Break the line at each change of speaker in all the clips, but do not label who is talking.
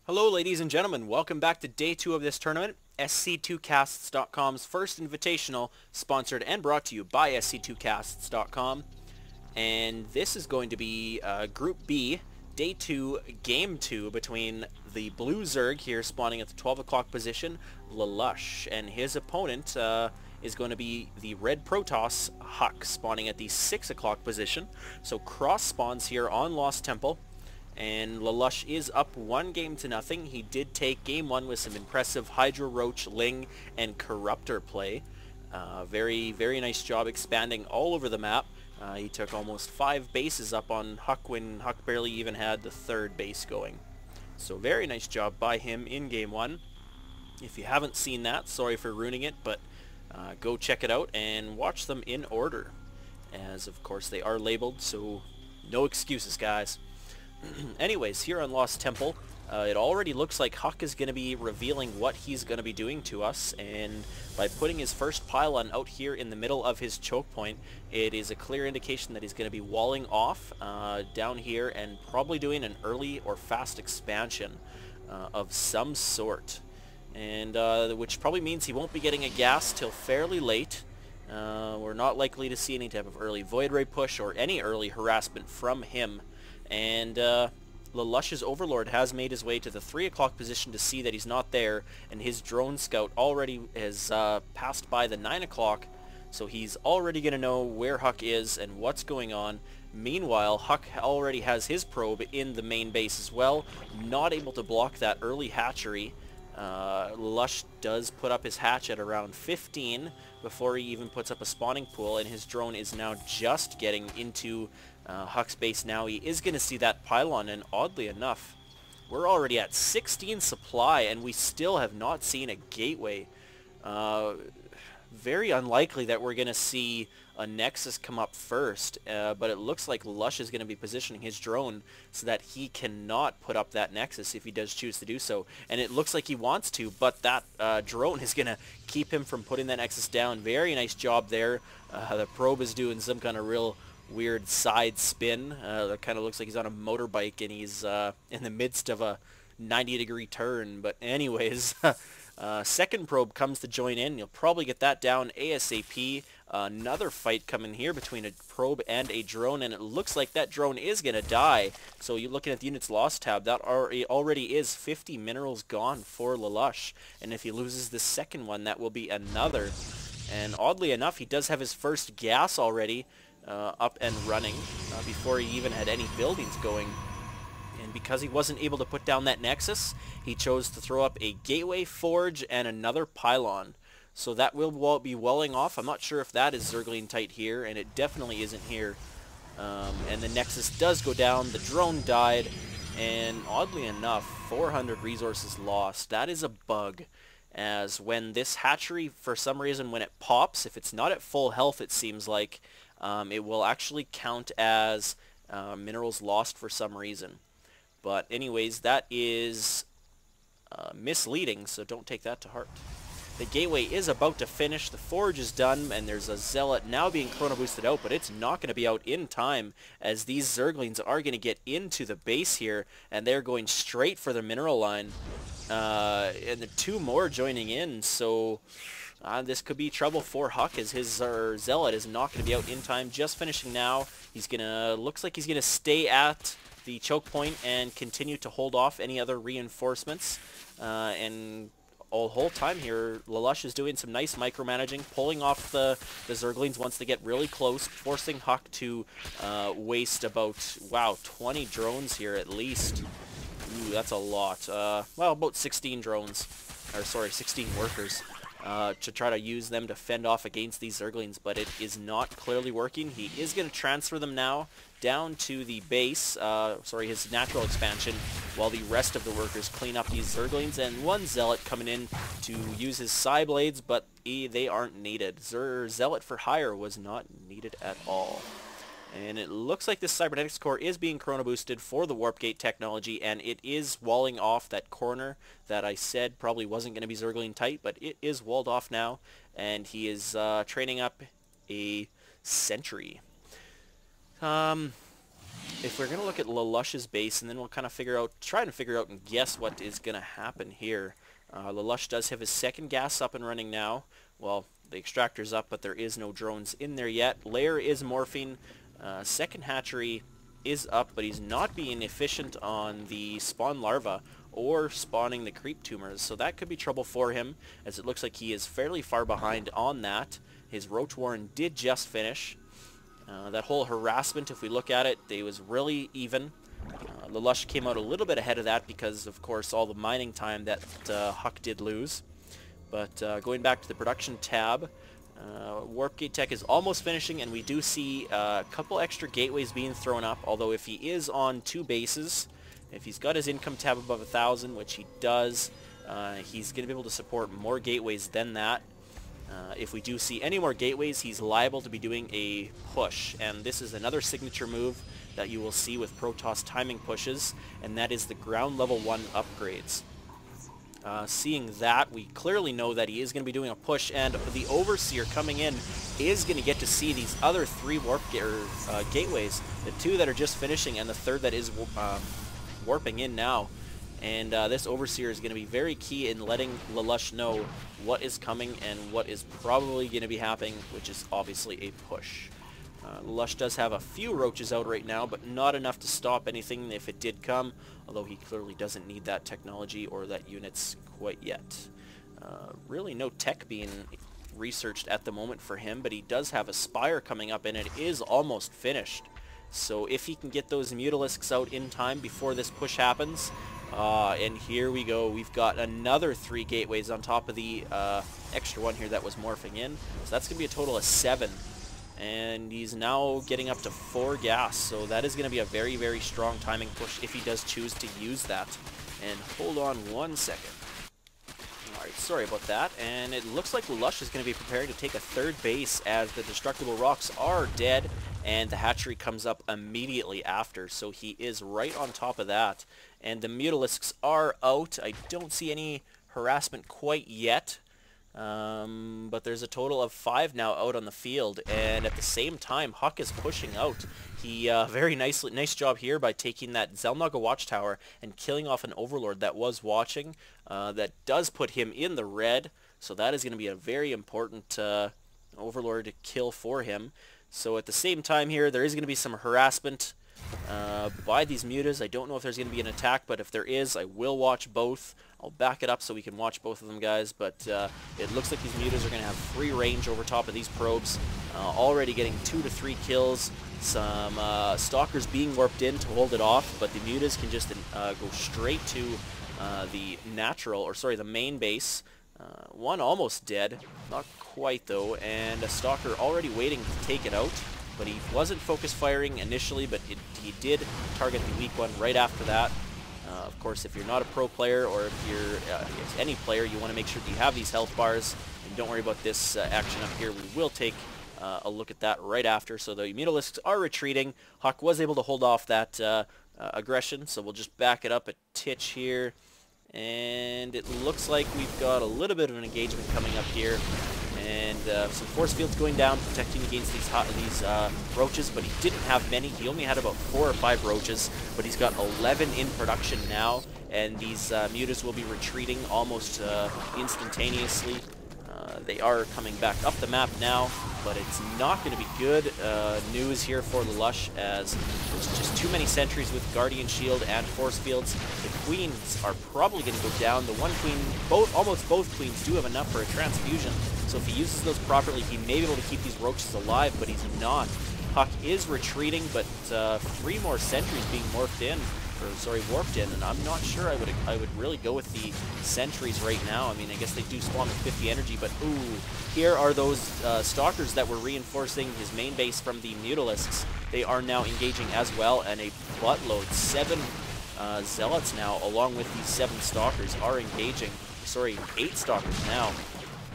Hello ladies and gentlemen, welcome back to day 2 of this tournament. SC2casts.com's first invitational, sponsored and brought to you by SC2casts.com. And this is going to be Group B, Day 2, Game 2, between the Blue Zerg here spawning at the 12 o'clock position, Lalush, and his opponent is going to be the Red Protoss, HuK, spawning at the 6 o'clock position. So cross spawns here on Lost Temple. And Lalush is up 1-0. He did take game 1 with some impressive Hydra Roach, Ling, and Corruptor play. Very nice job expanding all over the map. He took almost 5 bases up on HuK when HuK barely even had the 3rd base going. So very nice job by him in game 1. If you haven't seen that, sorry for ruining it, but go check it out and watch them in order. As of course they are labeled, so no excuses, guys. Anyways, here on Lost Temple, it already looks like HuK is going to be revealing what he's going to be doing to us, and by putting his first pylon out here in the middle of his choke point, it is a clear indication that he's going to be walling off down here and probably doing an early or fast expansion of some sort, and which probably means he won't be getting a gas till fairly late. We're not likely to see any type of early Void Ray push or any early harassment from him. And Lalush's Overlord has made his way to the 3 o'clock position to see that he's not there, and his drone scout already has passed by the 9 o'clock, so he's already going to know where HuK is and what's going on. Meanwhile, HuK already has his probe in the main base as well, not able to block that early hatchery. Lalush does put up his hatch at around 15 before he even puts up a spawning pool, and his drone is now just getting into HuK's base now. He is going to see that pylon, and oddly enough, we're already at 16 supply, and we still have not seen a gateway. Very unlikely that we're going to see a Nexus come up first, but it looks like Lush is going to be positioning his drone so that he cannot put up that Nexus if he does choose to do so. And it looks like he wants to, but that drone is going to keep him from putting that Nexus down. Very nice job there. The probe is doing some kind of real weird side spin. That kind of looks like he's on a motorbike and he's in the midst of a 90-degree turn. But anyways, second probe comes to join in. You'll probably get that down ASAP. Another fight coming here between a probe and a drone, and it looks like that drone is going to die. So you're looking at the units lost tab. That already is 50 minerals gone for Lalush. And if he loses the second one, that will be another. And oddly enough, he does have his first gas already up and running before he even had any buildings going. And because he wasn't able to put down that Nexus, he chose to throw up a gateway, forge, and another pylon. So that will be welling off. I'm not sure if that is Zergling tight here, and it definitely isn't here. And the Nexus does go down, the drone died, and oddly enough, 400 resources lost. That is a bug, as when this hatchery, for some reason, when it pops, if it's not at full health, it seems like, it will actually count as minerals lost for some reason. But anyways, that is misleading, so don't take that to heart. The gateway is about to finish, the forge is done, and there's a zealot now being chrono boosted out, but it's not going to be out in time, as these Zerglings are going to get into the base here, and they're going straight for the mineral line. And the 2 more joining in, so this could be trouble for HuK, as his zealot is not going to be out in time. Just finishing now. He's gonna, looks like he's gonna stay at the choke point and continue to hold off any other reinforcements. And all whole time here, Lalush is doing some nice micromanaging, pulling off the Zerglings once they get really close, forcing HuK to waste about, wow, 20 drones here at least. Ooh, that's a lot. Well, about 16 drones, or sorry, 16 workers. To try to use them to fend off against these Zerglings, but it is not clearly working. He is going to transfer them now down to the base, his natural expansion, while the rest of the workers clean up these Zerglings, and one Zealot coming in to use his Psy Blades, but they aren't needed. Zealot for hire was not needed at all. And it looks like this Cybernetics core is being chrono boosted for the Warp Gate technology, and it is walling off that corner that I said probably wasn't going to be Zergling tight, but it is walled off now, and he is training up a sentry. if we're going to look at Lalush's base, and then we'll kind of try to figure out and guess what is going to happen here. Lalush does have his second gas up and running now. Well, the extractor's up, but there is no drones in there yet. Lair is morphing. Second hatchery is up, but he's not being efficient on the spawn larva or spawning the creep tumors, so that could be trouble for him, as it looks like he is fairly far behind on that. His roach warren did just finish. That whole harassment, if we look at it, it was really even. Lalush came out a little bit ahead of that because, of course, all the mining time that HuK did lose. But going back to the production tab, Warp Gate Tech is almost finishing, and we do see a couple extra gateways being thrown up, although if he is on 2 bases, if he's got his income tab above 1,000, which he does, he's going to be able to support more gateways than that. If we do see any more gateways, he's liable to be doing a push, and this is another signature move that you will see with Protoss timing pushes, and that is the ground level 1 upgrades. Seeing that, we clearly know that he is going to be doing a push, and the Overseer coming in is going to get to see these other 3 gateways, the 2 that are just finishing and the 3rd that is warping in now. And this Overseer is going to be very key in letting Lalush know what is coming and what is probably going to be happening, which is obviously a push. Lalush does have a few roaches out right now, but not enough to stop anything if it did come, although he clearly doesn't need that technology or that units quite yet. Really no tech being researched at the moment for him, but he does have a Spire coming up, and it is almost finished. So if he can get those Mutalisks out in time before this push happens, and here we go, we've got another 3 gateways on top of the extra one here that was morphing in, so that's going to be a total of 7. And he's now getting up to 4 gas, so that is going to be a very, very strong timing push if he does choose to use that. And hold on 1 second. Alright, sorry about that. And it looks like Lalush is going to be preparing to take a 3rd base, as the destructible rocks are dead, and the hatchery comes up immediately after, so he is right on top of that. And the Mutalisks are out. I don't see any harassment quite yet. But there's a total of 5 now out on the field, and at the same time, HuK is pushing out. He very nice job here by taking that Xel'Naga watchtower and killing off an Overlord that was watching. That does put him in the red, so that is going to be a very important Overlord to kill for him. So at the same time here, there is going to be some harassment by these mutas. I don't know if there's going to be an attack, but if there is, I will watch both. I'll back it up so we can watch both of them, guys, but it looks like these mutas are going to have free range over top of these probes, already getting 2 to 3 kills, some stalkers being warped in to hold it off, but the mutas can just go straight to the main base. One almost dead, not quite though, and a stalker already waiting to take it out. But he wasn't focus firing initially, but he did target the weak one right after that. Of course, if you're not a pro player, or if you're any player, you want to make sure that you have these health bars. And don't worry about this action up here. We will take a look at that right after. So the Mutalisks are retreating. HuK was able to hold off that aggression, so we'll just back it up a titch here. And it looks like we've got a little bit of an engagement coming up here. And some force fields going down, protecting against these roaches, but he didn't have many. He only had about 4 or 5 roaches, but he's got 11 in production now, and these mutas will be retreating almost instantaneously. They are coming back up the map now, but it's not going to be good news here for Lalush, as there's just too many sentries with Guardian Shield and Force Fields. The queens are probably going to go down. The one queen, almost both queens do have enough for a transfusion, so if he uses those properly, he may be able to keep these roaches alive, but he's not. HuK is retreating, but 3 more sentries being warped in, and I'm not sure I would really go with the sentries right now. I mean, I guess they do spawn with 50 energy, but ooh, here are those stalkers that were reinforcing his main base from the Mutalisks. They are now engaging as well, and a buttload, 7 zealots now, along with these 7 stalkers, are engaging. 8 stalkers now,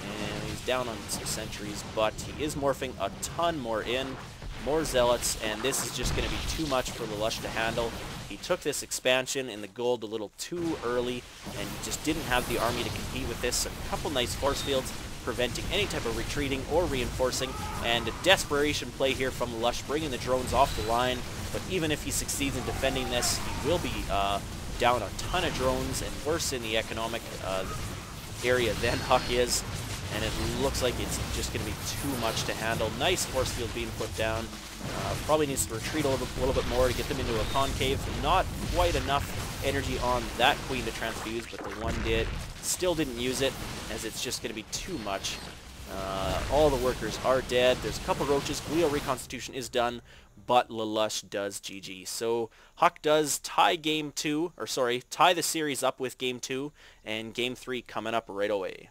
and he's down on some sentries, but he is morphing a ton more in, more zealots, and this is just going to be too much for Lalush to handle. He took this expansion in the gold a little too early, and he just didn't have the army to compete with this. A couple nice force fields preventing any type of retreating or reinforcing, and a desperation play here from Lalush, bringing the drones off the line. But even if he succeeds in defending this, he will be down a ton of drones and worse in the economic area than HuK is. And it looks like it's just going to be too much to handle. Nice force field being put down. Probably needs to retreat a little bit more to get them into a concave. Not quite enough energy on that queen to transfuse, but the one did. Still didn't use it, as it's just going to be too much. All the workers are dead. There's a couple roaches. Glial reconstitution is done, but Lalush does GG. So HuK does tie tie the series up with game 2, and game 3 coming up right away.